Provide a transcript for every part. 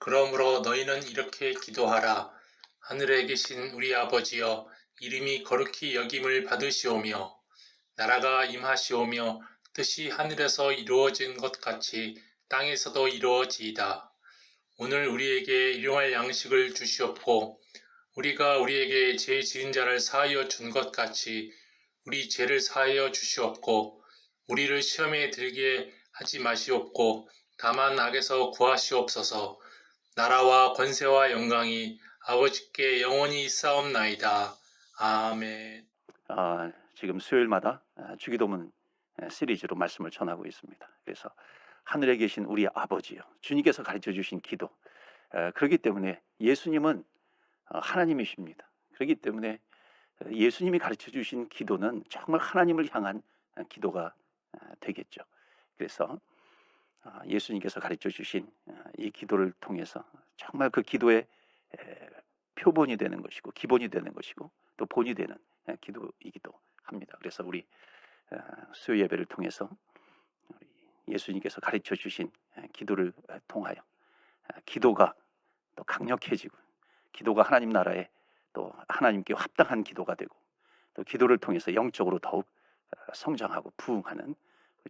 그러므로 너희는 이렇게 기도하라. 하늘에 계신 우리 아버지여, 이름이 거룩히 여김을 받으시오며 나라가 임하시오며 뜻이 하늘에서 이루어진 것 같이 땅에서도 이루어지이다. 오늘 우리에게 일용할 양식을 주시옵고 우리가 우리에게 죄 지은 자를 사하여 준 것 같이 우리 죄를 사하여 주시옵고 우리를 시험에 들게 하지 마시옵고 다만 악에서 구하시옵소서. 나라와 권세와 영광이 아버지께 영원히 있사옵나이다. 아멘. 지금 수요일마다 주기도문 시리즈로 말씀을 전하고 있습니다. 그래서 하늘에 계신 우리 아버지요, 주님께서 가르쳐 주신 기도. 그렇기 때문에 예수님은 하나님이십니다. 그렇기 때문에 예수님이 가르쳐 주신 기도는 정말 하나님을 향한 기도가 되겠죠. 그래서 예수님께서 가르쳐 주신 이 기도를 통해서 정말 그 기도의 표본이 되는 것이고 기본이 되는 것이고 또 본이 되는 기도이기도 합니다. 그래서 우리 수요 예배를 통해서 예수님께서 가르쳐 주신 기도를 통하여 기도가 또 강력해지고 기도가 하나님 나라에 또 하나님께 합당한 기도가 되고 또 기도를 통해서 영적으로 더욱 성장하고 부흥하는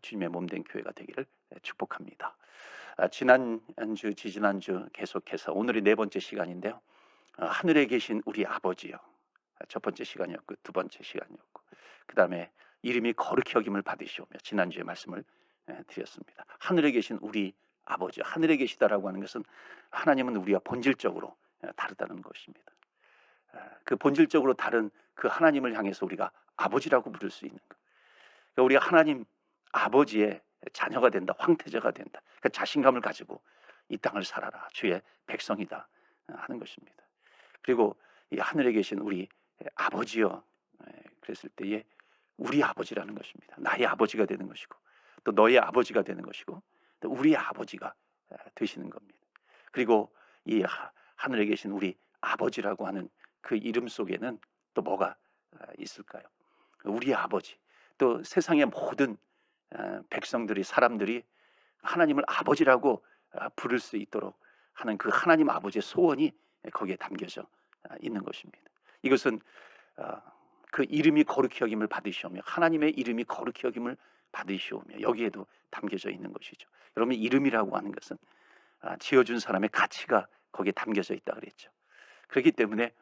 주님의 몸된 교회가 되기를 축복합니다. 지난주, 지지난주 계속해서 오늘이 네 번째 시간인데요. 하늘에 계신 우리 아버지요. 첫 번째 시간이었고 두 번째 시간이었고 그 다음에 이름이 거룩히 여김을 받으시오며 지난주에 말씀을 드렸습니다. 하늘에 계신 우리 아버지, 하늘에 계시다라고 하는 것은 하나님은 우리와 본질적으로 다르다는 것입니다. 그 본질적으로 다른 그 하나님을 향해서 우리가 아버지라고 부를 수 있는 것. 그러니까 우리가 하나님 아버지의 자녀가 된다, 황태자가 된다. 그러니까 자신감을 가지고 이 땅을 살아라, 주의 백성이다 하는 것입니다. 그리고 이 하늘에 계신 우리 아버지여, 그랬을 때에 우리 아버지라는 것입니다. 나의 아버지가 되는 것이고 또 너의 아버지가 되는 것이고 또 우리의 아버지가 되시는 겁니다. 그리고 이 하늘에 계신 우리 아버지라고 하는 그 이름 속에는 또 뭐가 있을까요? 우리의 아버지, 또 세상의 모든 백성들이, 사람들이 하나님을 아버지라고 부를 수 있도록 하는 그 하나님 아버지의 소원이 거기에 담겨져 있는 것입니다. 이것은 그 이름이 거룩히 여김을 받으시오며 하나님의 이름이 거룩히 여김을 받으시오며 여기에도 담겨져 있는 것이죠. 여러분, 이름이라고 하는 것은 지어준 사람의 가치가 거기에 담겨져 있다 그랬죠. 그렇기 때문에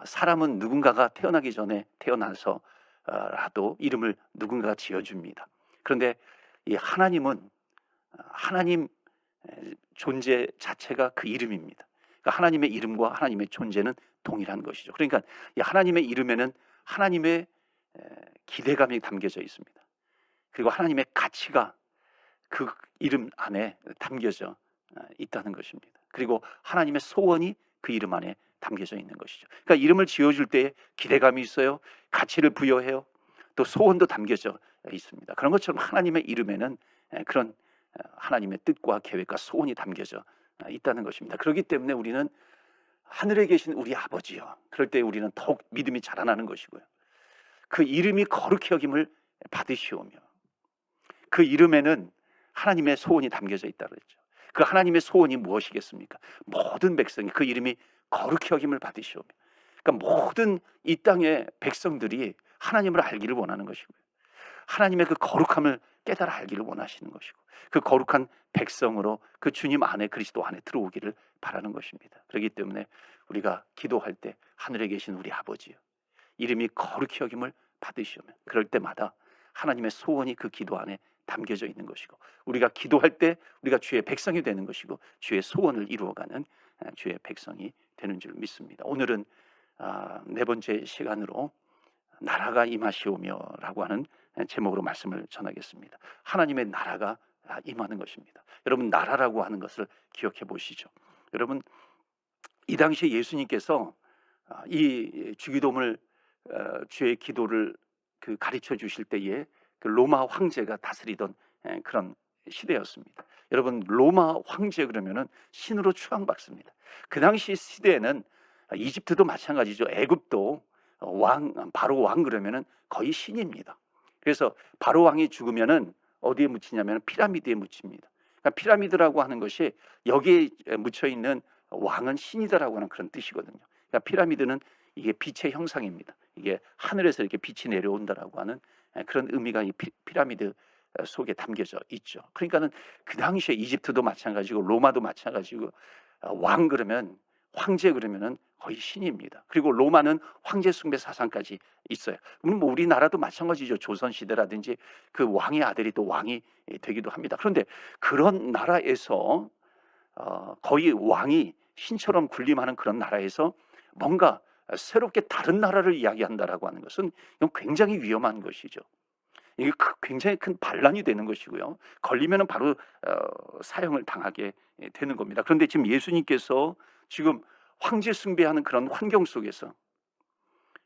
사람은 누군가가 태어나기 전에 태어나서라도 이름을 누군가가 지어줍니다. 그런데 이 하나님은 하나님 존재 자체가 그 이름입니다. 그러니까 하나님의 이름과 하나님의 존재는 동일한 것이죠. 그러니까 이 하나님의 이름에는 하나님의 기대감이 담겨져 있습니다. 그리고 하나님의 가치가 그 이름 안에 담겨져 있다는 것입니다. 그리고 하나님의 소원이 그 이름 안에 담겨져 있는 것이죠. 그러니까 이름을 지어줄 때 기대감이 있어요. 가치를 부여해요. 또 소원도 담겨져 있습니다. 그런 것처럼 하나님의 이름에는 그런 하나님의 뜻과 계획과 소원이 담겨져 있다는 것입니다. 그렇기 때문에 우리는 하늘에 계신 우리 아버지요, 그럴 때 우리는 더욱 믿음이 자라나는 것이고요. 그 이름이 거룩히 여김을 받으시오며 그 이름에는 하나님의 소원이 담겨져 있다고 했죠. 그 하나님의 소원이 무엇이겠습니까? 모든 백성이 그 이름이 거룩히 여김을 받으시오며, 그러니까 모든 이 땅의 백성들이 하나님을 알기를 원하는 것이고요. 하나님의 그 거룩함을 깨달아 알기를 원하시는 것이고 그 거룩한 백성으로 그 주님 안에, 그리스도 안에 들어오기를 바라는 것입니다. 그렇기 때문에 우리가 기도할 때 하늘에 계신 우리 아버지요, 이름이 거룩히 여김을 받으시오며 그럴 때마다 하나님의 소원이 그 기도 안에 담겨져 있는 것이고 우리가 기도할 때 우리가 주의 백성이 되는 것이고 주의 소원을 이루어가는 주의 백성이 되는 줄 믿습니다. 오늘은 네 번째 시간으로 나라가 임하시오며 라고 하는 제목으로 말씀을 전하겠습니다. 하나님의 나라가 임하는 것입니다. 여러분, 나라라고 하는 것을 기억해 보시죠. 여러분, 이 당시에 예수님께서 이 주기도문을 주의 기도를 가르쳐 주실 때에 그 로마 황제가 다스리던 그런 시대였습니다. 여러분, 로마 황제 그러면은 신으로 추앙받습니다. 그 당시 시대에는 이집트도 마찬가지죠. 애굽도 바로 왕 그러면은 거의 신입니다. 그래서 바로 왕이 죽으면은 어디에 묻히냐면 피라미드에 묻힙니다. 그러니까 피라미드라고 하는 것이 여기에 묻혀 있는 왕은 신이다라고 하는 그런 뜻이거든요. 그러니까 피라미드는 이게 빛의 형상입니다. 이게 하늘에서 이렇게 빛이 내려온다라고 하는 그런 의미가 이 피라미드 속에 담겨져 있죠. 그러니까는 그 당시에 이집트도 마찬가지고 로마도 마찬가지고 왕 그러면 황제 그러면은 거의 신입니다. 그리고 로마는 황제 숭배 사상까지 있어요. 뭐 우리나라도 마찬가지죠. 조선 시대라든지 그 왕의 아들이 또 왕이 되기도 합니다. 그런데 그런 나라에서 거의 왕이 신처럼 군림하는 그런 나라에서 뭔가 새롭게 다른 나라를 이야기한다라고 하는 것은 이건 굉장히 위험한 것이죠. 이게 굉장히 큰 반란이 되는 것이고요. 걸리면은 바로 사형을 당하게 되는 겁니다. 그런데 지금 예수님께서 지금 황제 숭배하는 그런 환경 속에서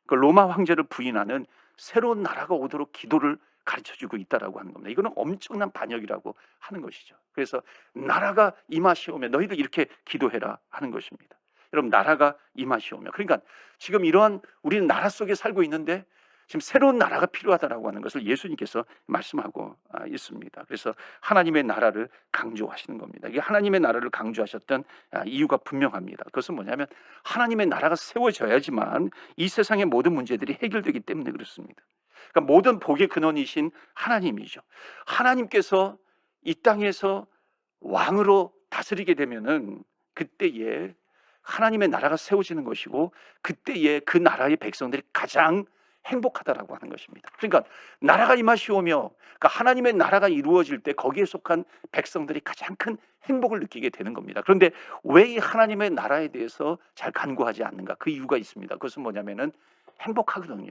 그 로마 황제를 부인하는 새로운 나라가 오도록 기도를 가르쳐주고 있다라고 하는 겁니다. 이거는 엄청난 반역이라고 하는 것이죠. 그래서 나라가 임하시오며 너희들 이렇게 기도해라 하는 것입니다. 여러분 나라가 임하시오며 그러니까 지금 이러한 우리는 나라 속에 살고 있는데 지금 새로운 나라가 필요하다라고 하는 것을 예수님께서 말씀하고 있습니다. 그래서 하나님의 나라를 강조하시는 겁니다. 이게 하나님의 나라를 강조하셨던 이유가 분명합니다. 그것은 뭐냐면 하나님의 나라가 세워져야지만 이 세상의 모든 문제들이 해결되기 때문에 그렇습니다. 그러니까 모든 복의 근원이신 하나님이죠. 하나님께서 이 땅에서 왕으로 다스리게 되면은 그때에 하나님의 나라가 세워지는 것이고 그때에 그 나라의 백성들이 가장 행복하다라고 하는 것입니다. 그러니까 나라가 임하시오며 그러니까 하나님의 나라가 이루어질 때 거기에 속한 백성들이 가장 큰 행복을 느끼게 되는 겁니다. 그런데 왜 이 하나님의 나라에 대해서 잘 간구하지 않는가? 그 이유가 있습니다. 그것은 뭐냐면은 행복하거든요.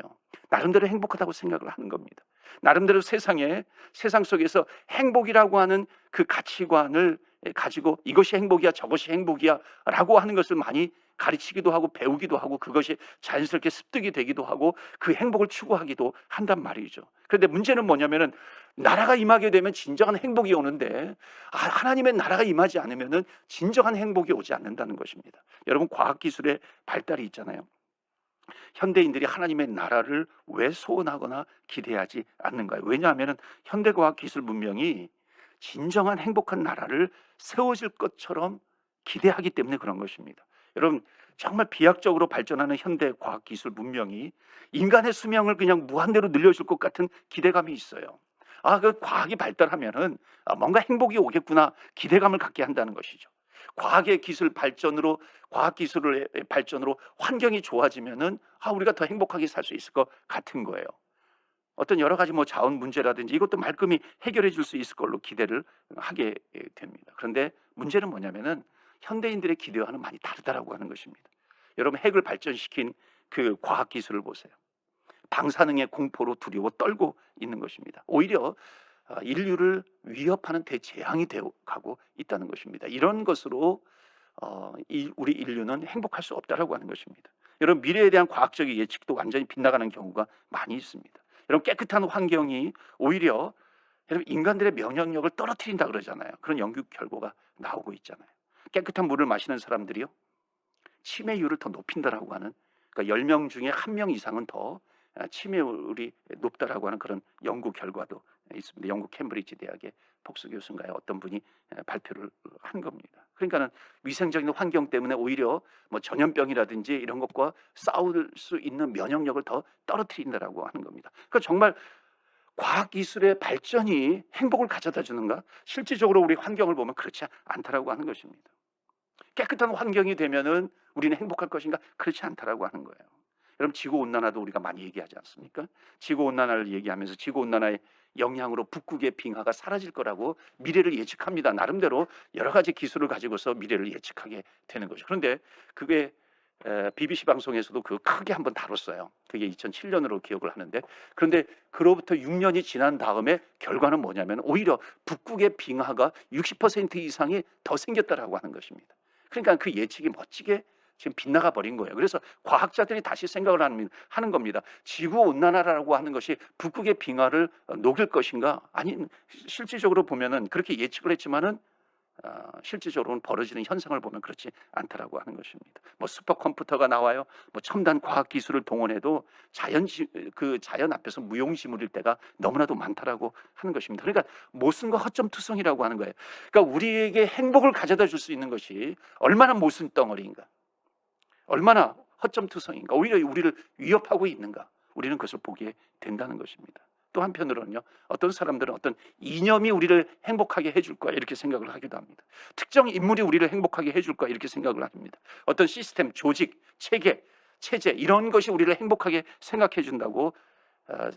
나름대로 행복하다고 생각을 하는 겁니다. 나름대로 세상 속에서 행복이라고 하는 그 가치관을 가지고 이것이 행복이야 저것이 행복이야 라고 하는 것을 많이 가르치기도 하고 배우기도 하고 그것이 자연스럽게 습득이 되기도 하고 그 행복을 추구하기도 한단 말이죠. 그런데 문제는 뭐냐면은 나라가 임하게 되면 진정한 행복이 오는데 하나님의 나라가 임하지 않으면은 진정한 행복이 오지 않는다는 것입니다. 여러분 과학기술의 발달이 있잖아요. 현대인들이 하나님의 나라를 왜 소원하거나 기대하지 않는가요? 왜냐하면 현대과학기술 문명이 진정한 행복한 나라를 세워질 것처럼 기대하기 때문에 그런 것입니다. 여러분 정말 비약적으로 발전하는 현대과학기술 문명이 인간의 수명을 그냥 무한대로 늘려줄 것 같은 기대감이 있어요. 그 과학이 발달하면은 뭔가 행복이 오겠구나 기대감을 갖게 한다는 것이죠. 과학의 기술 발전으로 과학기술의 발전으로 환경이 좋아지면은 우리가 더 행복하게 살 수 있을 것 같은 거예요. 어떤 여러 가지 자원 문제라든지 이것도 말끔히 해결해 줄 수 있을 걸로 기대를 하게 됩니다. 그런데 문제는 뭐냐면은 현대인들의 기대와는 많이 다르다라고 하는 것입니다. 여러분 핵을 발전시킨 그 과학기술을 보세요. 방사능의 공포로 두려워 떨고 있는 것입니다. 오히려 인류를 위협하는 대재앙이 되어 가고 있다는 것입니다. 이런 것으로 우리 인류는 행복할 수 없다라고 하는 것입니다. 여러분 미래에 대한 과학적인 예측도 완전히 빗나가는 경우가 많이 있습니다. 여러분 깨끗한 환경이 오히려 여러분 인간들의 면역력을 떨어뜨린다 그러잖아요. 그런 연구 결과가 나오고 있잖아요. 깨끗한 물을 마시는 사람들이요 치매율을 더 높인다라고 하는 그러니까 10명 중에 1명 이상은 더 치매율이 높다라고 하는 그런 연구 결과도 있습니다. 영국 캠브리지 대학의 폭스 교수인가요? 어떤 분이 발표를 한 겁니다. 그러니까는 위생적인 환경 때문에 오히려 전염병이라든지 이런 것과 싸울 수 있는 면역력을 더 떨어뜨린다라고 하는 겁니다. 그러니까 정말 과학기술의 발전이 행복을 가져다 주는가? 실질적으로 우리 환경을 보면 그렇지 않다라고 하는 것입니다. 깨끗한 환경이 되면은 우리는 행복할 것인가? 그렇지 않다라고 하는 거예요. 여러분 지구온난화도 우리가 많이 얘기하지 않습니까? 지구온난화를 얘기하면서 지구온난화의 영향으로 북극의 빙하가 사라질 거라고 미래를 예측합니다. 나름대로 여러 가지 기술을 가지고서 미래를 예측하게 되는 거죠. 그런데 그게 BBC 방송에서도 그 크게 한번 다뤘어요. 그게 2007년으로 기억을 하는데 그런데 그로부터 6년이 지난 다음에 결과는 뭐냐면 오히려 북극의 빙하가 60% 이상이 더 생겼다라고 하는 것입니다. 그러니까 그 예측이 멋지게 지금 빗나가 버린 거예요. 그래서 과학자들이 다시 생각을 하는 겁니다. 지구온난화라고 하는 것이 북극의 빙하를 녹일 것인가? 아니 실질적으로 보면은 그렇게 예측을 했지만은 실질적으로는 벌어지는 현상을 보면 그렇지 않다라고 하는 것입니다. 뭐 슈퍼컴퓨터가 나와요. 뭐 첨단 과학 기술을 동원해도 그 자연 앞에서 무용지물일 때가 너무나도 많다라고 하는 것입니다. 그러니까 모순과 허점투성이라고 하는 거예요. 그러니까 우리에게 행복을 가져다 줄 수 있는 것이 얼마나 모순 덩어리인가, 얼마나 허점투성인가, 오히려 우리를 위협하고 있는가, 우리는 그것을 보게 된다는 것입니다. 또 한편으로는요, 어떤 사람들은 어떤 이념이 우리를 행복하게 해줄 거야 이렇게 생각을 하기도 합니다. 특정 인물이 우리를 행복하게 해줄 거야 이렇게 생각을 합니다. 어떤 시스템, 조직, 체계, 체제 이런 것이 우리를 행복하게 생각해 준다고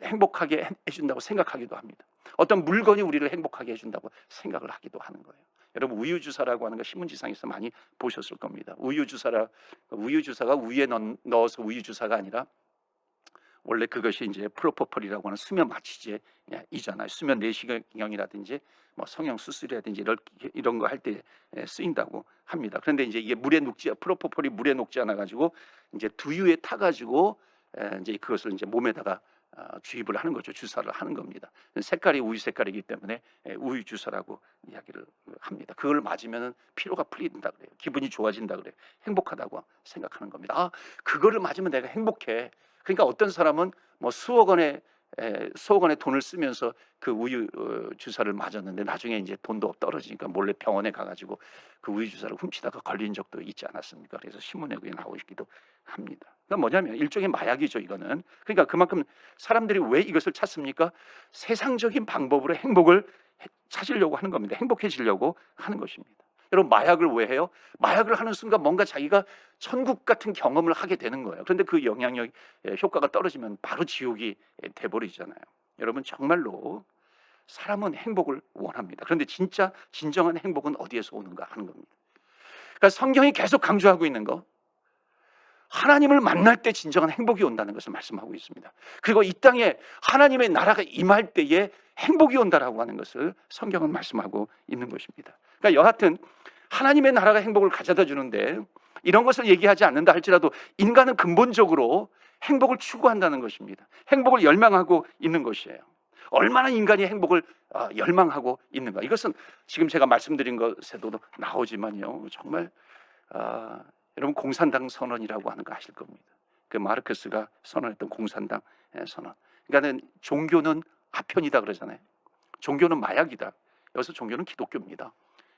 행복하게 해준다고 생각하기도 합니다. 어떤 물건이 우리를 행복하게 해준다고 생각을 하기도 하는 거예요. 여러분 우유주사라고 하는 거 신문지상에서 많이 보셨을 겁니다. 우유주사가 우유에 넣어서 우유주사가 아니라 원래 그것이 이제 프로포폴이라고 하는 수면 마취제이잖아요. 수면 내시경이라든지 뭐 성형 수술이라든지 이런 거 할 때 쓰인다고 합니다. 그런데 이제 이게 프로포폴이 물에 녹지 않아 가지고 이제 두유에 타 가지고 이제 그것을 이제 몸에다가 주입을 하는 거죠. 주사를 하는 겁니다. 색깔이 우유 색깔이기 때문에 우유 주사라고 이야기를 합니다. 그걸 맞으면 피로가 풀린다 그래요. 기분이 좋아진다 그래요. 행복하다고 생각하는 겁니다. 아, 그거를 맞으면 내가 행복해. 그러니까 어떤 사람은 뭐 수억 원의 돈을 쓰면서 그 우유 주사를 맞았는데 나중에 이제 돈도 떨어지니까 몰래 병원에 가가지고 그 우유 주사를 훔치다가 걸린 적도 있지 않았습니까? 그래서 신문에 그게 나오기도 합니다. 그러니까 뭐냐면 일종의 마약이죠, 이거는. 그러니까 그만큼 사람들이 왜 이것을 찾습니까? 세상적인 방법으로 행복을 찾으려고 하는 겁니다. 행복해지려고 하는 것입니다. 여러분 마약을 왜 해요? 마약을 하는 순간 뭔가 자기가 천국 같은 경험을 하게 되는 거예요. 그런데 그 영향력 효과가 떨어지면 바로 지옥이 돼버리잖아요. 여러분 정말로 사람은 행복을 원합니다. 그런데 진짜 진정한 행복은 어디에서 오는가 하는 겁니다. 그러니까 성경이 계속 강조하고 있는 거, 하나님을 만날 때 진정한 행복이 온다는 것을 말씀하고 있습니다. 그리고 이 땅에 하나님의 나라가 임할 때에 행복이 온다라고 하는 것을 성경은 말씀하고 있는 것입니다. 그러니까 여하튼 하나님의 나라가 행복을 가져다 주는데 이런 것을 얘기하지 않는다 할지라도 인간은 근본적으로 행복을 추구한다는 것입니다. 행복을 열망하고 있는 것이에요. 얼마나 인간이 행복을 열망하고 있는가, 이것은 지금 제가 말씀드린 것에도 나오지만요, 정말 여러분 공산당 선언이라고 하는 거 아실 겁니다. 그 마르크스가 선언했던 공산당 선언. 그러니까는 종교는 아편이다 그러잖아요. 종교는 마약이다. 여기서 종교는 기독교입니다.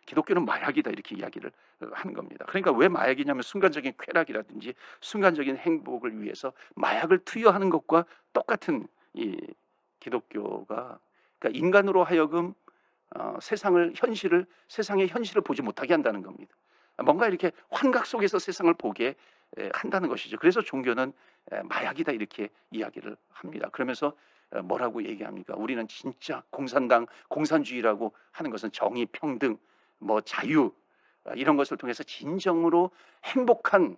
기독교는 마약이다 이렇게 이야기를 하는 겁니다. 그러니까 왜 마약이냐면 순간적인 쾌락이라든지 순간적인 행복을 위해서 마약을 투여하는 것과 똑같은 이 기독교가, 그러니까 인간으로 하여금 세상의 현실을 보지 못하게 한다는 겁니다. 뭔가 이렇게 환각 속에서 세상을 보게 한다는 것이죠. 그래서 종교는 마약이다 이렇게 이야기를 합니다. 그러면서 뭐라고 얘기합니까? 우리는 진짜 공산주의라고 하는 것은 정의, 평등, 뭐 자유 이런 것을 통해서 진정으로 행복한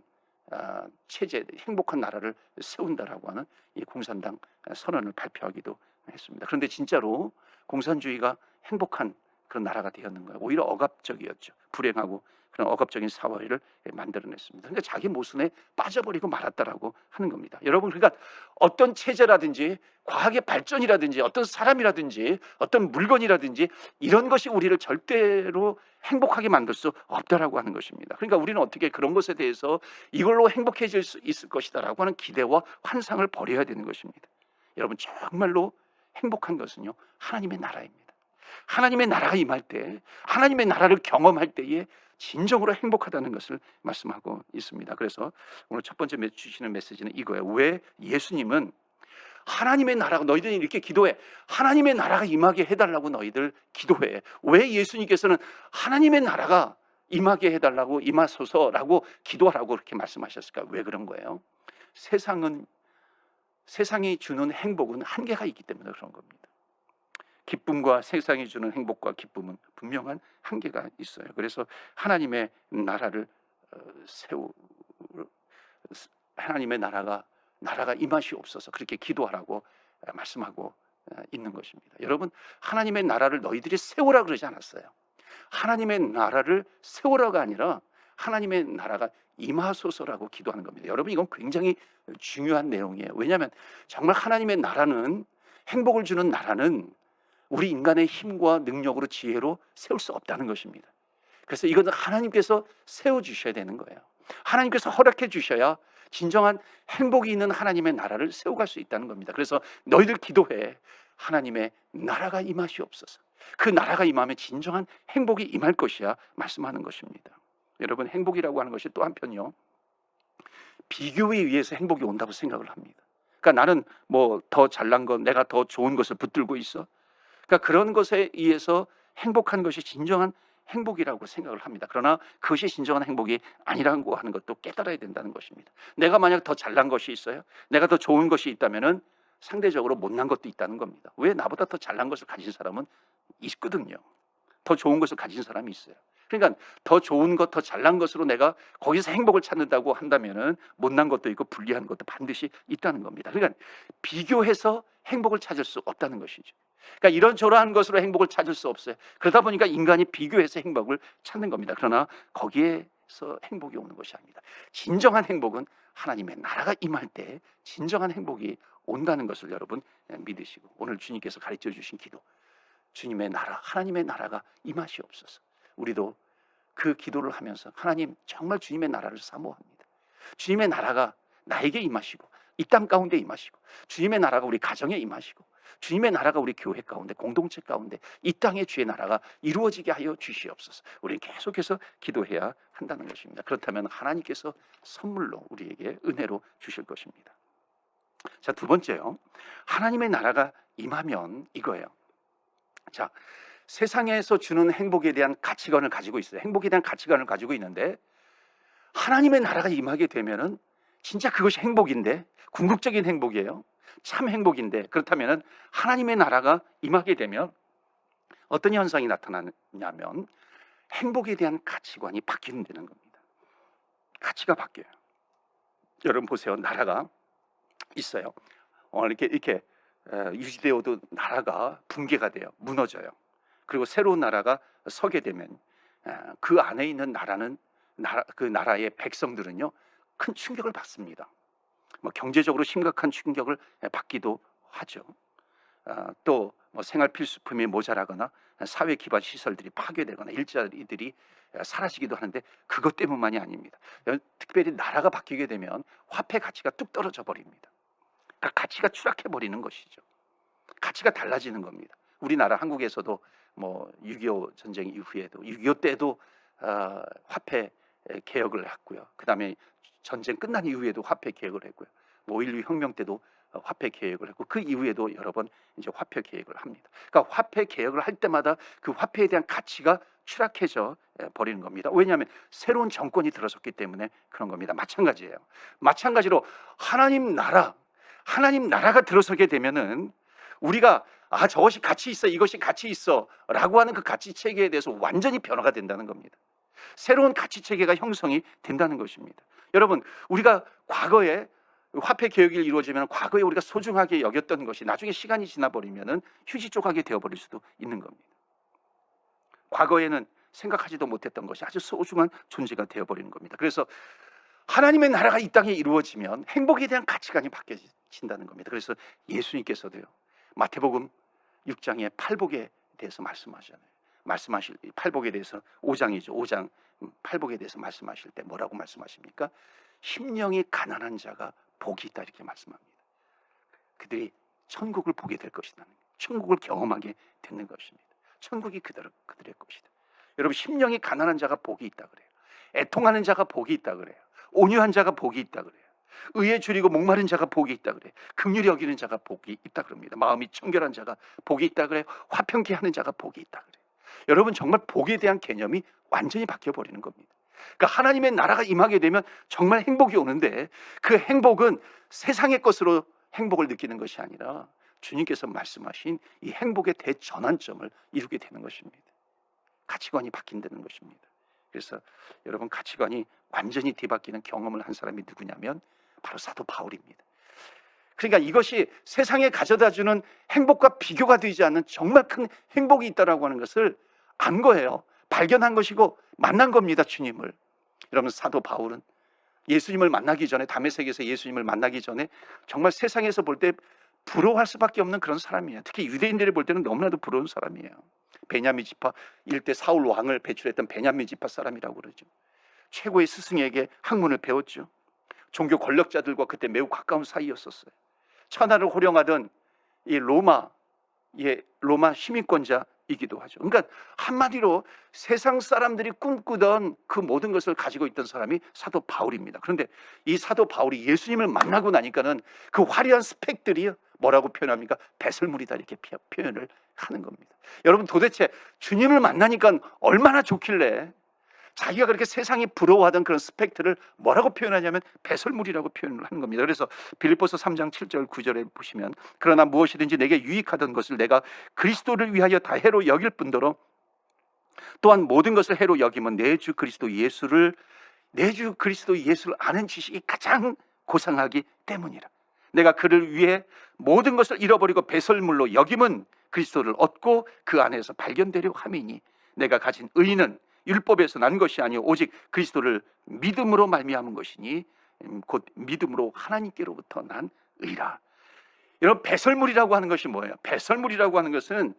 체제, 행복한 나라를 세운다라고 하는 이 공산당 선언을 발표하기도 했습니다. 그런데 진짜로 공산주의가 행복한 그런 나라가 되었는가요? 오히려 억압적이었죠. 불행하고 그런 억압적인 사회를 만들어냈습니다. 그러니까 자기 모순에 빠져버리고 말았다라고 하는 겁니다. 여러분, 그러니까 어떤 체제라든지 과학의 발전이라든지 어떤 사람이라든지 어떤 물건이라든지 이런 것이 우리를 절대로 행복하게 만들 수 없다라고 하는 것입니다. 그러니까 우리는 어떻게 그런 것에 대해서 이걸로 행복해질 수 있을 것이다라고 하는 기대와 환상을 버려야 되는 것입니다. 여러분, 정말로 행복한 것은요, 하나님의 나라입니다. 하나님의 나라가 임할 때, 하나님의 나라를 경험할 때에 진정으로 행복하다는 것을 말씀하고 있습니다. 그래서 오늘 첫 번째 주시는 메시지는 이거예요. 왜 예수님은 하나님의 나라가, 너희들이 이렇게 기도해, 하나님의 나라가 임하게 해달라고 너희들 기도해. 왜 예수님께서는 하나님의 나라가 임하게 해달라고, 임하소서라고 기도하라고 그렇게 말씀하셨을까? 왜 그런 거예요? 세상이 주는 행복은 한계가 있기 때문에 그런 겁니다. 기쁨과 세상이 주는 행복과 기쁨은 분명한 한계가 있어요. 그래서 하나님의 나라를 하나님의 나라가 임하시옵소서 그렇게 기도하라고 말씀하고 있는 것입니다. 여러분, 하나님의 나라를 너희들이 세우라 그러지 않았어요. 하나님의 나라를 세우라가 아니라 하나님의 나라가 임하소서라고 기도하는 겁니다. 여러분, 이건 굉장히 중요한 내용이에요. 왜냐하면 정말 하나님의 나라는, 행복을 주는 나라는 우리 인간의 힘과 능력으로 지혜로 세울 수 없다는 것입니다. 그래서 이것은 하나님께서 세워주셔야 되는 거예요. 하나님께서 허락해 주셔야 진정한 행복이 있는 하나님의 나라를 세워갈 수 있다는 겁니다. 그래서 너희들 기도해. 하나님의 나라가 임하시옵소서. 그 나라가 임하면 진정한 행복이 임할 것이야 말씀하는 것입니다. 여러분, 행복이라고 하는 것이 또 한편요, 비교에 의해서 행복이 온다고 생각을 합니다. 그러니까 나는 뭐 더 잘난 것, 내가 더 좋은 것을 붙들고 있어. 그러니까 그런 것에 의해서 행복한 것이 진정한 행복이라고 생각을 합니다. 그러나 그것이 진정한 행복이 아니라고 하는 것도 깨달아야 된다는 것입니다. 내가 만약 더 잘난 것이 있어요, 내가 더 좋은 것이 있다면은 상대적으로 못난 것도 있다는 겁니다. 왜? 나보다 더 잘난 것을 가진 사람은 있거든요. 더 좋은 것을 가진 사람이 있어요. 그러니까 더 좋은 것, 더 잘난 것으로 내가 거기서 행복을 찾는다고 한다면은 못난 것도 있고 불리한 것도 반드시 있다는 겁니다. 그러니까 비교해서 행복을 찾을 수 없다는 것이죠. 그러니까 이런저런 것으로 행복을 찾을 수 없어요. 그러다 보니까 인간이 비교해서 행복을 찾는 겁니다. 그러나 거기에서 행복이 오는 것이 아닙니다. 진정한 행복은 하나님의 나라가 임할 때 진정한 행복이 온다는 것을 여러분 믿으시고, 오늘 주님께서 가르쳐 주신 기도, 주님의 나라, 하나님의 나라가 임하시옵소서. 우리도 그 기도를 하면서 하나님, 정말 주님의 나라를 사모합니다. 주님의 나라가 나에게 임하시고 이 땅 가운데 임하시고, 주님의 나라가 우리 가정에 임하시고, 주님의 나라가 우리 교회 가운데, 공동체 가운데 이 땅의 주의 나라가 이루어지게 하여 주시옵소서. 우리는 계속해서 기도해야 한다는 것입니다. 그렇다면 하나님께서 선물로 우리에게 은혜로 주실 것입니다. 자, 두 번째요, 하나님의 나라가 임하면 이거예요. 자, 세상에서 주는 행복에 대한 가치관을 가지고 있어요. 행복에 대한 가치관을 가지고 있는데, 하나님의 나라가 임하게 되면은 진짜 그것이 행복인데, 궁극적인 행복이에요. 참 행복인데, 그렇다면 하나님의 나라가 임하게 되면 어떤 현상이 나타나냐면 행복에 대한 가치관이 바뀌는 겁니다. 가치가 바뀌어요. 여러분 보세요. 나라가 있어요. 이렇게 유지되어도 나라가 붕괴가 돼요. 무너져요. 그리고 새로운 나라가 서게 되면 그 안에 있는 그 나라의 백성들은요, 큰 충격을 받습니다. 뭐 경제적으로 심각한 충격을 받기도 하죠. 또 뭐 생활 필수품이 모자라거나 사회 기반 시설들이 파괴되거나 일자리들이 사라지기도 하는데, 그것 때문만이 아닙니다. 특별히 나라가 바뀌게 되면 화폐 가치가 뚝 떨어져 버립니다. 그러니까 가치가 추락해 버리는 것이죠. 가치가 달라지는 겁니다. 우리나라 한국에서도 뭐 6.25 전쟁 이후에도, 6.25 때도 화폐 개혁을 했고요. 그 다음에 전쟁 끝난 이후에도 화폐 개혁을 했고요. 5.16 혁명 때도 화폐 개혁을 했고, 그 이후에도 여러 번 이제 화폐 개혁을 합니다. 그러니까 화폐 개혁을 할 때마다 그 화폐에 대한 가치가 추락해져 버리는 겁니다. 왜냐하면 새로운 정권이 들어섰기 때문에 그런 겁니다. 마찬가지예요. 마찬가지로 하나님 나라가 들어서게 되면은 우리가 저것이 가치 있어, 이것이 가치 있어 라고 하는 그 가치 체계에 대해서 완전히 변화가 된다는 겁니다. 새로운 가치 체계가 형성이 된다는 것입니다. 여러분, 우리가 과거에 화폐 개혁이 이루어지면 과거에 우리가 소중하게 여겼던 것이 나중에 시간이 지나버리면 휴지 조각이 되어버릴 수도 있는 겁니다. 과거에는 생각하지도 못했던 것이 아주 소중한 존재가 되어버리는 겁니다. 그래서 하나님의 나라가 이 땅에 이루어지면 행복에 대한 가치관이 바뀌어진다는 겁니다. 그래서 예수님께서도요, 마태복음 6장의 팔복에 대해서 말씀하시잖아요. 말씀하실 팔복에 대해서 5장이죠. 5장 팔복에 대해서 말씀하실 때 뭐라고 말씀하십니까? 심령이 가난한 자가 복이 있다, 이렇게 말씀합니다. 그들이 천국을 보게 될 것이다. 천국을 경험하게 되는 것입니다. 천국이 그들의 것이다. 여러분, 심령이 가난한 자가 복이 있다 그래요. 애통하는 자가 복이 있다 그래요. 온유한 자가 복이 있다 그래요. 의에 줄이고 목마른 자가 복이 있다 그래요. 긍휼히 여기는 자가 복이 있다 그럽니다. 마음이 청결한 자가 복이 있다 그래요. 화평케 하는 자가 복이 있다 그래요. 여러분, 정말 복에 대한 개념이 완전히 바뀌어 버리는 겁니다. 그러니까 하나님의 나라가 임하게 되면 정말 행복이 오는데, 그 행복은 세상의 것으로 행복을 느끼는 것이 아니라 주님께서 말씀하신 이 행복의 대전환점을 이루게 되는 것입니다. 가치관이 바뀐다는 것입니다. 그래서 여러분, 가치관이 완전히 뒤바뀌는 경험을 한 사람이 누구냐면 바로 사도 바울입니다. 그러니까 이것이 세상에 가져다주는 행복과 비교가 되지 않는 정말 큰 행복이 있다라고 하는 것을 안 거예요. 발견한 것이고 만난 겁니다, 주님을. 여러분, 사도 바울은 예수님을 만나기 전에, 다메섹에서 예수님을 만나기 전에 정말 세상에서 볼 때 부러워할 수밖에 없는 그런 사람이에요. 특히 유대인들이 볼 때는 너무나도 부러운 사람이에요. 베냐민 지파 일대 사울 왕을 배출했던 베냐민 지파 사람이라고 그러죠. 최고의 스승에게 학문을 배웠죠. 종교 권력자들과 그때 매우 가까운 사이였었어요. 천하를 호령하던 이 로마 시민권자이기도 하죠. 그러니까 한마디로 세상 사람들이 꿈꾸던 그 모든 것을 가지고 있던 사람이 사도 바울입니다. 그런데 이 사도 바울이 예수님을 만나고 나니까는 그 화려한 스펙들이 뭐라고 표현합니까? 배설물이다, 이렇게 표현을 하는 겁니다. 여러분, 도대체 주님을 만나니까 얼마나 좋길래 자기가 그렇게 세상이 부러워하던 그런 스펙트를 뭐라고 표현하냐면 배설물이라고 표현을 하는 겁니다. 그래서 빌립보서 3장 7절 9절에 보시면, 그러나 무엇이든지 내게 유익하던 것을 내가 그리스도를 위하여 다 해로 여길 뿐더러 또한 모든 것을 해로 여기면 내 주 그리스도 예수를 아는 지식이 가장 고상하기 때문이라. 내가 그를 위해 모든 것을 잃어버리고 배설물로 여김은 그리스도를 얻고 그 안에서 발견되려 함이니 내가 가진 의는 율법에서 난 것이 아니요 오직 그리스도를 믿음으로 말미암은 것이니 곧 믿음으로 하나님께로부터 난 의라. 여러분, 배설물이라고 하는 것이 뭐예요? 배설물이라고 하는 것은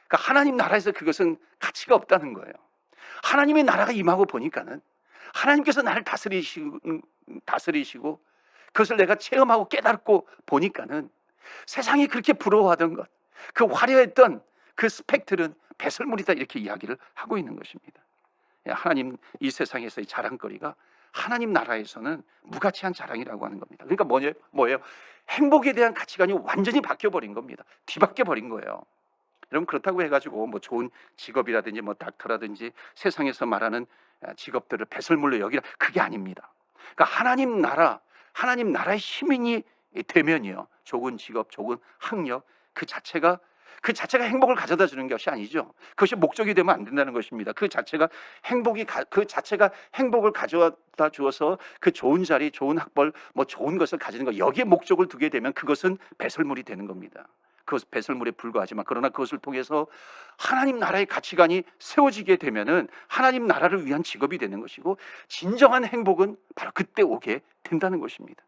그러니까 하나님 나라에서 그것은 가치가 없다는 거예요. 하나님의 나라가 임하고 보니까는 하나님께서 나를 다스리시고 그것을 내가 체험하고 깨닫고 보니까는 세상이 그렇게 부러워하던 것, 그 화려했던 그 스펙들은 배설물이다, 이렇게 이야기를 하고 있는 것입니다. 하나님, 이 세상에서의 자랑거리가 하나님 나라에서는 무가치한 자랑이라고 하는 겁니다. 그러니까 뭐예요? 행복에 대한 가치관이 완전히 바뀌어버린 겁니다. 뒤바뀌어버린 거예요. 여러분, 그렇다고 해가지고 뭐 좋은 직업이라든지 뭐 닥터라든지 세상에서 말하는 직업들을 배설물로 여기라, 그게 아닙니다. 그러니까 하나님 나라의 시민이 되면요, 좋은 직업, 좋은 학력, 그 자체가 행복을 가져다 주는 것이 아니죠. 그것이 목적이 되면 안 된다는 것입니다. 그 자체가 행복을 가져다 주어서 그 좋은 자리, 좋은 학벌, 뭐 좋은 것을 가지는 것, 여기에 목적을 두게 되면 그것은 배설물이 되는 겁니다. 그것은 배설물에 불과하지만, 그러나 그것을 통해서 하나님 나라의 가치관이 세워지게 되면은 하나님 나라를 위한 직업이 되는 것이고, 진정한 행복은 바로 그때 오게 된다는 것입니다.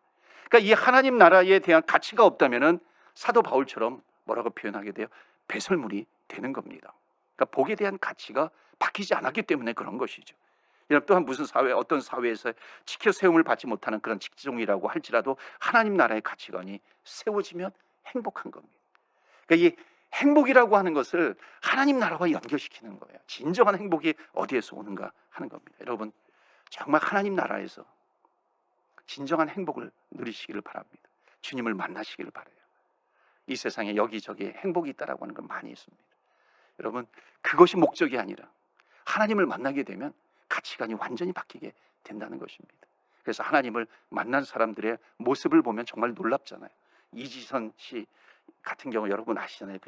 그러니까 이 하나님 나라에 대한 가치가 없다면은 사도 바울처럼 뭐라고 표현하게 돼요? 배설물이 되는 겁니다. 그러니까 복에 대한 가치가 바뀌지 않았기 때문에 그런 것이죠. 또한 무슨 어떤 사회에서 지켜 세움을 받지 못하는 그런 직종이라고 할지라도 하나님 나라의 가치관이 세워지면 행복한 겁니다. 그러니까 이 행복이라고 하는 것을 하나님 나라와 연결시키는 거예요. 진정한 행복이 어디에서 오는가 하는 겁니다. 여러분, 정말 하나님 나라에서 진정한 행복을 누리시기를 바랍니다. 주님을 만나시기를 바라요. 이 세상에 여기저기 행복이 있다라고 하는 건 많이 있습니다. 여러분, 그것이 목적이 아니라 하나님을 만나게 되면 가치관이 완전히 바뀌게 된다는 것입니다. 그래서 하나님을 만난 사람들의 모습을 보면 정말 놀랍잖아요. 이지선 씨 같은 경우 여러분 아시잖아요.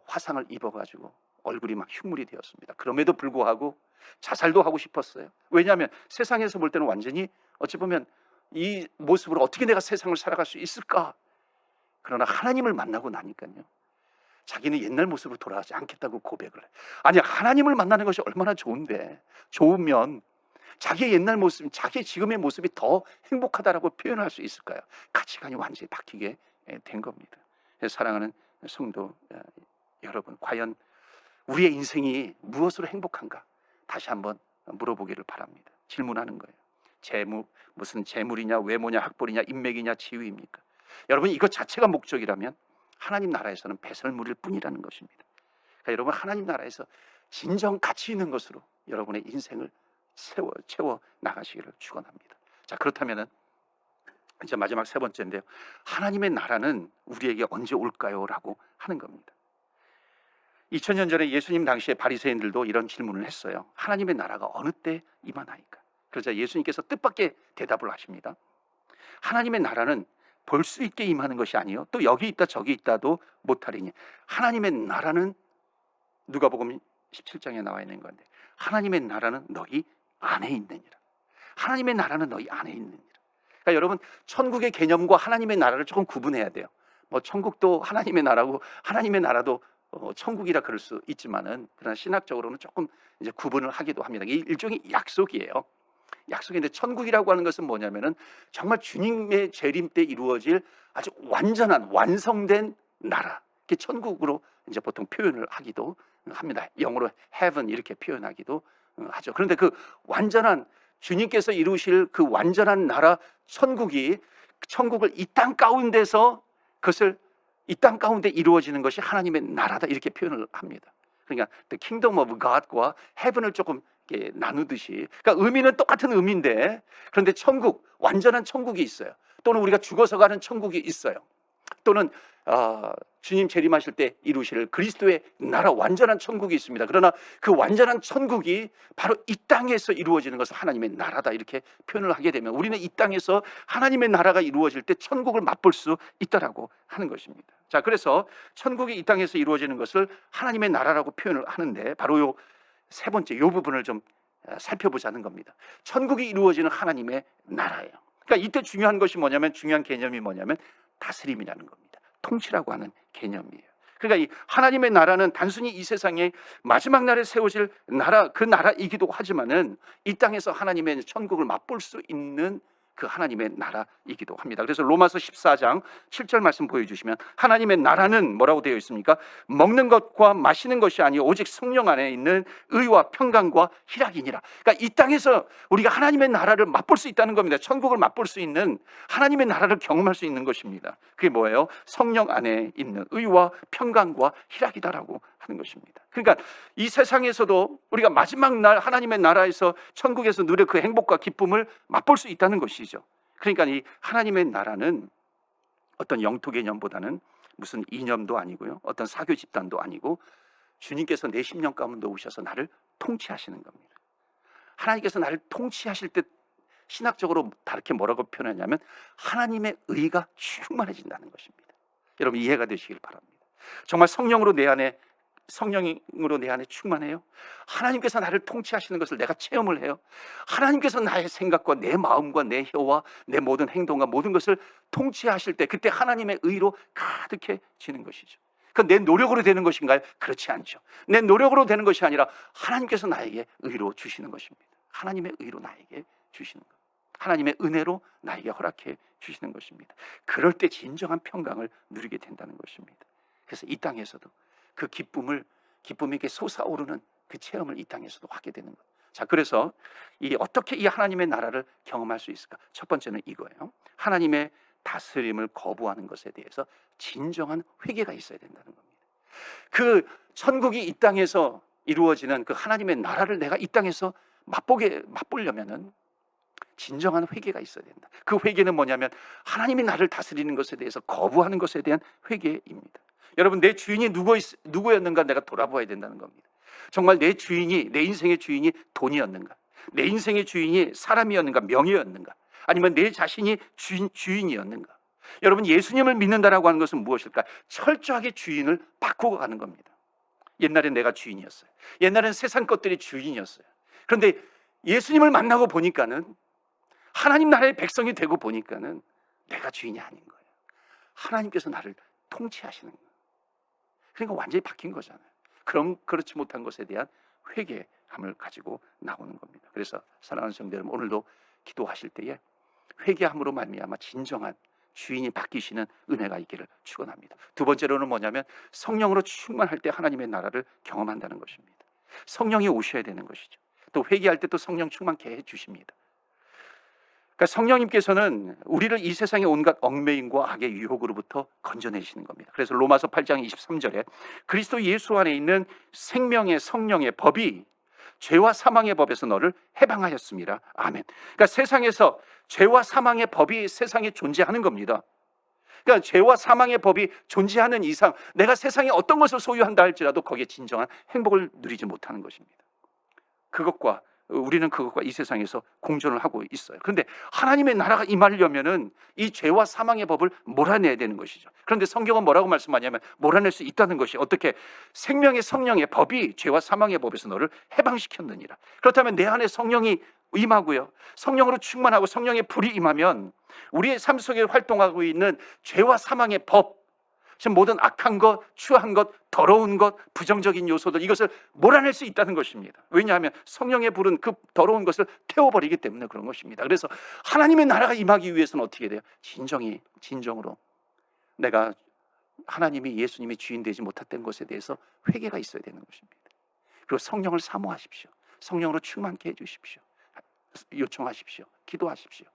화상을 입어가지고 얼굴이 막 흉물이 되었습니다. 그럼에도 불구하고 자살도 하고 싶었어요. 왜냐하면 세상에서 볼 때는 완전히 어찌 보면 이 모습으로 어떻게 내가 세상을 살아갈 수 있을까? 그러나 하나님을 만나고 나니까요, 자기는 옛날 모습으로 돌아가지 않겠다고 고백을 해요. 아니, 하나님을 만나는 것이 얼마나 좋으면 자기의 옛날 모습, 자기의 지금의 모습이 더 행복하다라고 표현할 수 있을까요? 가치관이 완전히 바뀌게 된 겁니다. 사랑하는 성도 여러분, 과연 우리의 인생이 무엇으로 행복한가? 다시 한번 물어보기를 바랍니다. 질문하는 거예요. 무슨 재물이냐, 외모냐, 학벌이냐, 인맥이냐, 지위입니까? 여러분, 이것 자체가 목적이라면 하나님 나라에서는 배설물일 뿐이라는 것입니다. 그러니까 여러분, 하나님 나라에서 진정 가치 있는 것으로 여러분의 인생을 채워 나가시기를 축원합니다. 자, 그렇다면은 이제 마지막 세 번째인데요, 하나님의 나라는 우리에게 언제 올까요? 라고 하는 겁니다. 2000년 전에 예수님 당시에 바리새인들도 이런 질문을 했어요. 하나님의 나라가 어느 때 임하나이까? 그러자 예수님께서 뜻밖의 대답을 하십니다. 하나님의 나라는 볼 수 있게 임하는 것이 아니요 또 여기 있다 저기 있다도 못하리니 하나님의 나라는, 누가복음 17장에 나와 있는 건데, 하나님의 나라는 너희 안에 있느니라. 하나님의 나라는 너희 안에 있느니라. 그러니까 여러분, 천국의 개념과 하나님의 나라를 조금 구분해야 돼요. 뭐 천국도 하나님의 나라고 하나님의 나라도 천국이라 그럴 수 있지만은, 그러나 신학적으로는 조금 이제 구분을 하기도 합니다. 이게 일종의 약속이에요. 약속인데, 천국이라고 하는 것은 뭐냐면은 정말 주님의 재림 때 이루어질 아주 완전한 완성된 나라, 이게 천국으로 이제 보통 표현을 하기도 합니다. 영어로 heaven 이렇게 표현하기도 하죠. 그런데 그 완전한 주님께서 이루실 그 완전한 나라 천국을 이 땅 가운데서 그것을 이 땅 가운데 이루어지는 것이 하나님의 나라다 이렇게 표현을 합니다. 그러니까 the kingdom of God과 heaven을 조금 이렇게 나누듯이, 그러니까 의미는 똑같은 의미인데, 그런데 천국, 완전한 천국이 있어요. 또는 우리가 죽어서 가는 천국이 있어요. 또는 주님 재림하실 때 이루실 그리스도의 나라 완전한 천국이 있습니다. 그러나 그 완전한 천국이 바로 이 땅에서 이루어지는 것을 하나님의 나라다 이렇게 표현을 하게 되면 우리는 이 땅에서 하나님의 나라가 이루어질 때 천국을 맛볼 수 있다라고 하는 것입니다. 자, 그래서 천국이 이 땅에서 이루어지는 것을 하나님의 나라라고 표현을 하는데, 바로 요 세 번째 요 부분을 좀 살펴보자는 겁니다. 천국이 이루어지는 하나님의 나라예요. 그러니까 이때 중요한 것이 뭐냐면, 중요한 개념이 뭐냐면 다스림이라는 겁니다. 통치라고 하는 개념이에요. 그러니까 이 하나님의 나라는 단순히 이 세상에 마지막 날에 세워질 나라, 그 나라이기도 하지만은 이 땅에서 하나님의 천국을 맛볼 수 있는 그 하나님의 나라이기도 합니다. 그래서 로마서 14장 7절 말씀 보여주시면, 하나님의 나라는 뭐라고 되어 있습니까? 먹는 것과 마시는 것이 아니요 오직 성령 안에 있는 의와 평강과 희락이니라. 그러니까 이 땅에서 우리가 하나님의 나라를 맛볼 수 있다는 겁니다. 천국을 맛볼 수 있는, 하나님의 나라를 경험할 수 있는 것입니다. 그게 뭐예요? 성령 안에 있는 의와 평강과 희락이다라고 하는 것입니다. 그러니까 이 세상에서도 우리가 마지막 날 하나님의 나라에서 천국에서 누릴 그 행복과 기쁨을 맛볼 수 있다는 것이죠. 그러니까 이 하나님의 나라는 어떤 영토 개념보다는 무슨 이념도 아니고요, 어떤 사교 집단도 아니고, 주님께서 내 심령 가운데 오셔서 나를 통치하시는 겁니다. 하나님께서 나를 통치하실 때 신학적으로 다르게 뭐라고 표현하냐면 하나님의 의가 충만해진다는 것입니다. 여러분 이해가 되시길 바랍니다. 정말 성령으로 내 안에 충만해요? 하나님께서 나를 통치하시는 것을 내가 체험을 해요? 하나님께서 나의 생각과 내 마음과 내 혀와 내 모든 행동과 모든 것을 통치하실 때, 그때 하나님의 의로 가득해지는 것이죠. 그건 내 노력으로 되는 것인가요? 그렇지 않죠. 내 노력으로 되는 것이 아니라 하나님께서 나에게 의로 주시는 것입니다. 하나님의 의로 나에게 주시는 것, 하나님의 은혜로 나에게 허락해 주시는 것입니다. 그럴 때 진정한 평강을 누리게 된다는 것입니다. 그래서 이 땅에서도 그 기쁨이 이렇게 솟아오르는 그 체험을 이 땅에서도 하게 되는 것. 자, 그래서 어떻게 이 하나님의 나라를 경험할 수 있을까? 첫 번째는 이거예요. 하나님의 다스림을 거부하는 것에 대해서 진정한 회개가 있어야 된다는 겁니다. 그 천국이 이 땅에서 이루어지는 그 하나님의 나라를 내가 이 땅에서 맛보려면은 진정한 회개가 있어야 된다. 그 회개는 뭐냐면 하나님이 나를 다스리는 것에 대해서 거부하는 것에 대한 회개입니다. 여러분, 내 주인이 누구였는가 내가 돌아봐야 된다는 겁니다. 정말 내 인생의 주인이 돈이었는가? 내 인생의 주인이 사람이었는가? 명예였는가? 아니면 내 자신이 주인이었는가? 여러분, 예수님을 믿는다라고 하는 것은 무엇일까? 철저하게 주인을 바꾸고 가는 겁니다. 옛날엔 내가 주인이었어요. 옛날엔 세상 것들이 주인이었어요. 그런데 예수님을 만나고 보니까는, 하나님 나라의 백성이 되고 보니까는 내가 주인이 아닌 거예요. 하나님께서 나를 통치하시는 거예요. 그러니까 완전히 바뀐 거잖아요. 그럼 그렇지 못한 것에 대한 회개함을 가지고 나오는 겁니다. 그래서 사랑하는 성도 여러분, 오늘도 기도하실 때에 회개함으로 말미암아 진정한 주인이 바뀌시는 은혜가 있기를 축원합니다. 두 번째로는 뭐냐면 성령으로 충만할 때 하나님의 나라를 경험한다는 것입니다. 성령이 오셔야 되는 것이죠. 또 회개할 때 또 성령 충만케 해주십니다. 그러니까 성령님께서는 우리를 이 세상의 온갖 얽매임과 악의 유혹으로부터 건져내시는 겁니다. 그래서 로마서 8장 23절에 그리스도 예수 안에 있는 생명의 성령의 법이 죄와 사망의 법에서 너를 해방하였습니다. 아멘. 그러니까 세상에서 죄와 사망의 법이 세상에 존재하는 겁니다. 그러니까 죄와 사망의 법이 존재하는 이상 내가 세상에 어떤 것을 소유한다 할지라도 거기에 진정한 행복을 누리지 못하는 것입니다. 우리는 그것과 이 세상에서 공존을 하고 있어요. 그런데 하나님의 나라가 임하려면은 이 죄와 사망의 법을 몰아내야 되는 것이죠. 그런데 성경은 뭐라고 말씀하냐면 몰아낼 수 있다는 것이 어떻게? 생명의 성령의 법이 죄와 사망의 법에서 너를 해방시켰느니라. 그렇다면 내 안에 성령이 임하고요, 성령으로 충만하고 성령의 불이 임하면 우리의 삶 속에 활동하고 있는 죄와 사망의 법, 지금 모든 악한 것, 추한 것, 더러운 것, 부정적인 요소들, 이것을 몰아낼 수 있다는 것입니다. 왜냐하면 성령의 불은 그 더러운 것을 태워버리기 때문에 그런 것입니다. 그래서 하나님의 나라가 임하기 위해서는 어떻게 돼요? 진정으로 내가 하나님이 예수님이 주인 되지 못했던 것에 대해서 회개가 있어야 되는 것입니다. 그리고 성령을 사모하십시오. 성령으로 충만케 해주십시오. 요청하십시오. 기도하십시오.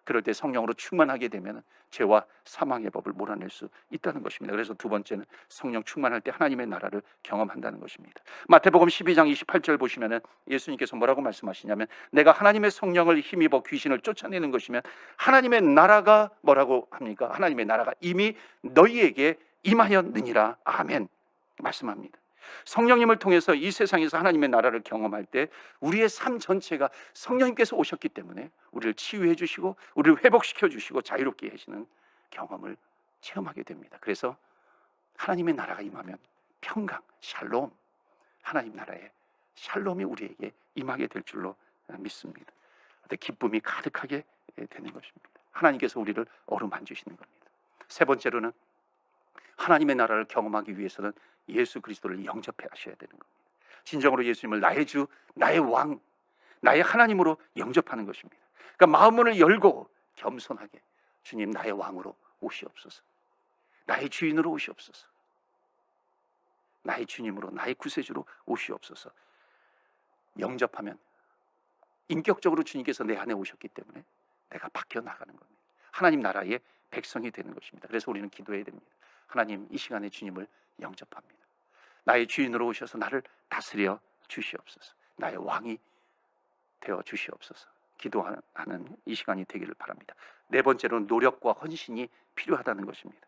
그럴 때 성령으로 충만하게 되면 죄와 사망의 법을 몰아낼 수 있다는 것입니다. 그래서 두 번째는 성령 충만할 때 하나님의 나라를 경험한다는 것입니다. 마태복음 12장 28절 보시면 예수님께서 뭐라고 말씀하시냐면, 내가 하나님의 성령을 힘입어 귀신을 쫓아내는 것이면 하나님의 나라가 뭐라고 합니까? 하나님의 나라가 이미 너희에게 임하였느니라. 아멘 말씀합니다. 성령님을 통해서 이 세상에서 하나님의 나라를 경험할 때 우리의 삶 전체가 성령님께서 오셨기 때문에 우리를 치유해 주시고 우리를 회복시켜 주시고 자유롭게 하시는 경험을 체험하게 됩니다. 그래서 하나님의 나라가 임하면 평강, 샬롬, 하나님 나라의 샬롬이 우리에게 임하게 될 줄로 믿습니다. 기쁨이 가득하게 되는 것입니다. 하나님께서 우리를 어루만지시는 겁니다. 세 번째로는 하나님의 나라를 경험하기 위해서는 예수 그리스도를 영접해 하셔야 되는 겁니다. 진정으로 예수님을 나의 주, 나의 왕, 나의 하나님으로 영접하는 것입니다. 그러니까 마음문을 열고 겸손하게, 주님 나의 왕으로 오시옵소서, 나의 주인으로 오시옵소서, 나의 주님으로, 나의 구세주로 오시옵소서. 영접하면 인격적으로 주님께서 내 안에 오셨기 때문에 내가 바뀌어 나가는 겁니다. 하나님 나라의 백성이 되는 것입니다. 그래서 우리는 기도해야 됩니다. 하나님, 이 시간에 주님을 영접합니다. 나의 주인으로 오셔서 나를 다스려 주시옵소서. 나의 왕이 되어 주시옵소서. 기도하는 이 시간이 되기를 바랍니다. 네 번째로는 노력과 헌신이 필요하다는 것입니다.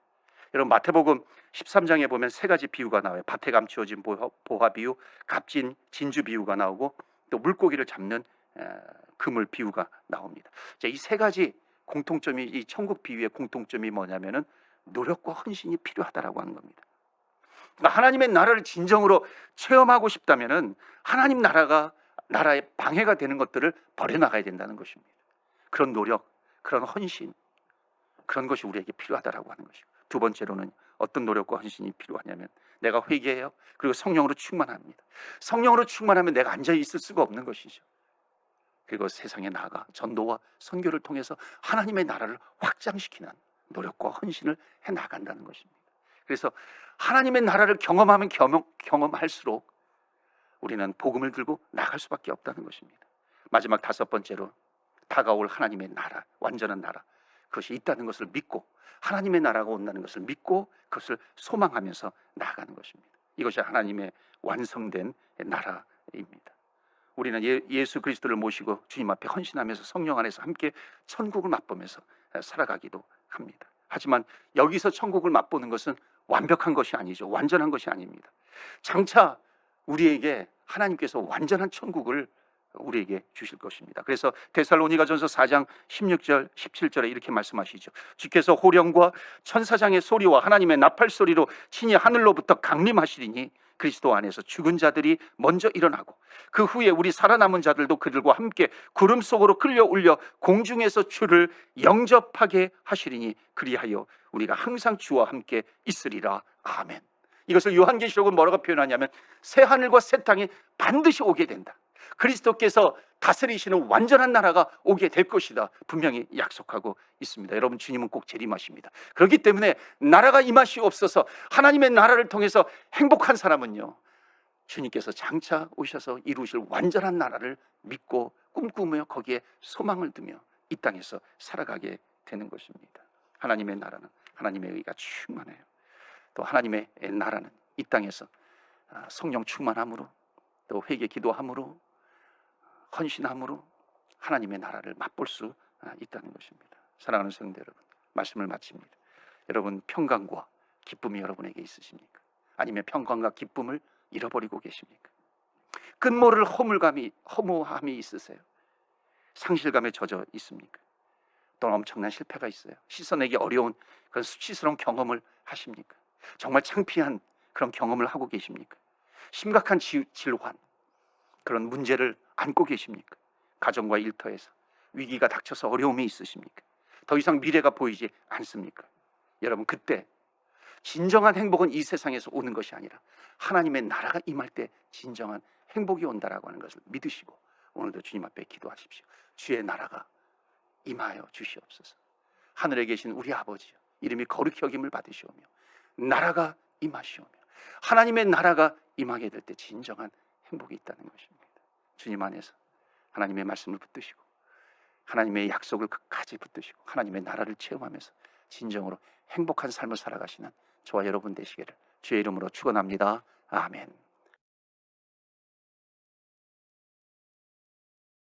여러분, 마태복음 13장에 보면 세 가지 비유가 나와요. 밭에 감추어진 보화 비유, 값진 진주 비유가 나오고 또 물고기를 잡는 그물 비유가 나옵니다. 이 세 가지 공통점이, 이 천국 비유의 공통점이 뭐냐면은 노력과 헌신이 필요하다라고 하는 겁니다. 그러니까 하나님의 나라를 진정으로 체험하고 싶다면은 하나님 나라의 방해가 되는 것들을 버려나가야 된다는 것입니다. 그런 노력, 그런 헌신, 그런 것이 우리에게 필요하다라고 하는 것이고, 두 번째로는 어떤 노력과 헌신이 필요하냐면 내가 회개해요. 그리고 성령으로 충만합니다. 성령으로 충만하면 내가 앉아 있을 수가 없는 것이죠. 그리고 세상에 나아가 전도와 선교를 통해서 하나님의 나라를 확장시키는 노력과 헌신을 해 나간다는 것입니다. 그래서 하나님의 나라를 경험하면 경험할수록 우리는 복음을 들고 나갈 수밖에 없다는 것입니다. 마지막 다섯 번째로, 다가올 하나님의 나라, 완전한 나라, 그것이 있다는 것을 믿고, 하나님의 나라가 온다는 것을 믿고 그것을 소망하면서 나아가는 것입니다. 이것이 하나님의 완성된 나라입니다. 우리는 예수 그리스도를 모시고 주님 앞에 헌신하면서 성령 안에서 함께 천국을 맛보면서 살아가기도 합니다. 하지만 여기서 천국을 맛보는 것은 완벽한 것이 아니죠. 완전한 것이 아닙니다. 장차 우리에게 하나님께서 완전한 천국을 우리에게 주실 것입니다. 그래서 데살로니가전서 4장 16절 17절에 이렇게 말씀하시죠. 주께서 호령과 천사장의 소리와 하나님의 나팔 소리로 친히 하늘로부터 강림하시리니 그리스도 안에서 죽은 자들이 먼저 일어나고 그 후에 우리 살아남은 자들도 그들과 함께 구름 속으로 끌려올려 공중에서 주를 영접하게 하시리니 그리하여 우리가 항상 주와 함께 있으리라. 아멘. 이것을 요한계시록은 뭐라고 표현하냐면 새 하늘과 새 땅이 반드시 오게 된다. 그리스도께서 다스리시는 완전한 나라가 오게 될 것이다. 분명히 약속하고 있습니다. 여러분, 주님은 꼭 재림하십니다. 그렇기 때문에 나라가 임하시옵소서. 하나님의 나라를 통해서 행복한 사람은요, 주님께서 장차 오셔서 이루실 완전한 나라를 믿고 꿈꾸며 거기에 소망을 두며 이 땅에서 살아가게 되는 것입니다. 하나님의 나라는 하나님의 의가 충만해요. 또 하나님의 나라는 이 땅에서 성령 충만함으로, 또 회개 기도함으로, 헌신함으로 하나님의 나라를 맛볼 수 있다는 것입니다. 사랑하는 성도 여러분, 말씀을 마칩니다. 여러분, 평강과 기쁨이 여러분에게 있으십니까? 아니면 평강과 기쁨을 잃어버리고 계십니까? 끝모를 허무함이 있으세요? 상실감에 젖어 있습니까? 또는 엄청난 실패가 있어요? 씻어내기 어려운 그런 수치스러운 경험을 하십니까? 정말 창피한 그런 경험을 하고 계십니까? 심각한 질환, 그런 문제를 안고 계십니까? 가정과 일터에서 위기가 닥쳐서 어려움이 있으십니까? 더 이상 미래가 보이지 않습니까? 여러분, 그때 진정한 행복은 이 세상에서 오는 것이 아니라 하나님의 나라가 임할 때 진정한 행복이 온다라고 하는 것을 믿으시고 오늘도 주님 앞에 기도하십시오. 주의 나라가 임하여 주시옵소서. 하늘에 계신 우리 아버지여, 이름이 거룩히 여김을 받으시오며 나라가 임하시오며 하나님의 나라가 임하게 될 때 진정한 행복이 있다는 것입니다. 주님 안에서 하나님의 말씀을 붙드시고 하나님의 약속을 끝까지 붙드시고 하나님의 나라를 체험하면서 진정으로 행복한 삶을 살아가시는 저와 여러분 되시기를 주의 이름으로 축원합니다. 아멘.